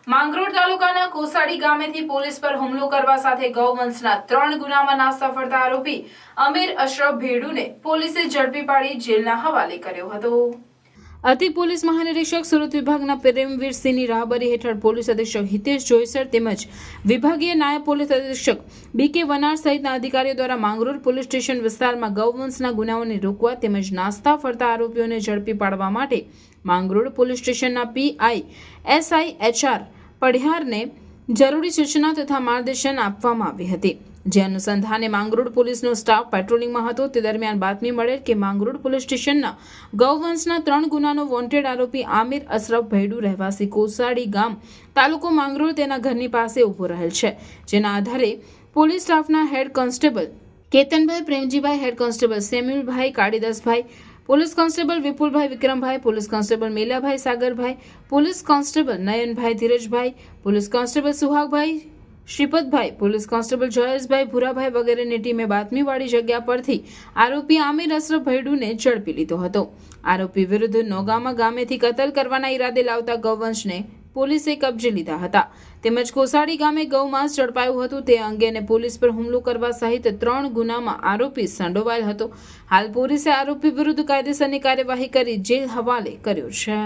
માંગરોળ તાલુકાના કોસાડી ગામેથી પોલીસ પર હુમલો કરવા સાથે ગૌવંશના 3 ગુનામાં નાસ્તા ફરતા આરોપી અમીર અશરફ ભેડુને પોલીસે ઝડપી પાડી જેલના હવાલે કર્યો હતો। અધિક પોલીસ મહાનિરીક્ષક સુરત વિભાગના પ્રેમવીર સિંહની રાહબરી હેઠળ પોલીસ અધિક્ષક હિતેશ જોઈસર તેમજ વિભાગીય નાયબ પોલીસ અધિક્ષક બીકે વનાર સહિતના અધિકારીઓ દ્વારા માંગરોળ પોલીસ સ્ટેશન વિસ્તારમાં ગૌવંશના ગુનાઓને રોકવા તેમજ નાસ્તા ફરતા આરોપીઓને ઝડપી પાડવા માટે માંગરોળ પોલીસ સ્ટેશનના પીઆઈ એસઆઈ એચઆર પઢિયારને જરૂરી સૂચના તથા માર્ગદર્શન આપવામાં આવી હતી। જે અનુસંધાને માંગરોળ પોલીસનો સ્ટાફ પેટ્રોલિંગમાં હતો। તે દરમિયાન બાતમી મળેલ કે માંગરોળ પોલીસ સ્ટેશનના ગૌવંશના 3 ગુનાનો વોન્ટેડ આરોપી આમિર અશરફ ભૈડુ રહેવાસી કોસાડી ગામ તાલુકો માંગરોળ તેના ઘરની પાસે ઊભો રહેલ છે। જેના આધારે પોલીસ સ્ટાફના head constable Ketanbhai Premjibhai, head constable Samuelbhai Kalidasbhai, police constable Vipulbhai Vikrambhai, police constable Melabhai Sagarbhai, police constable Nayanbhai Dhirajbhai, police constable Suhagbhai Shripatbhai, police constable Jayeshbhai Bhurabhai વગેરેની ટીમે બાતમીવાળી જગ્યા પરથી આરોપી આમિર અશરફ ભૈડુને ઝડપી લીધો હતો। આરોપી વિરુદ્ધ નોગામા ગામેથી કતલ કરવાના ઈરાદે લાવતા ગૌવંશને પોલીસે કબજે લીધા હતા। તેમજ કોસાડી ગામે ગૌમાંસ ઝડપાયું હતું। તે અંગે પોલીસ પર હુમલો કરવા સહિત 3 ગુનામાં આરોપી સંડોવાયેલ હતો। હાલ પોલીસે આરોપી વિરુદ્ધ કાયદેસરની કાર્યવાહી કરી જેલ હવાલે કર્યો છે।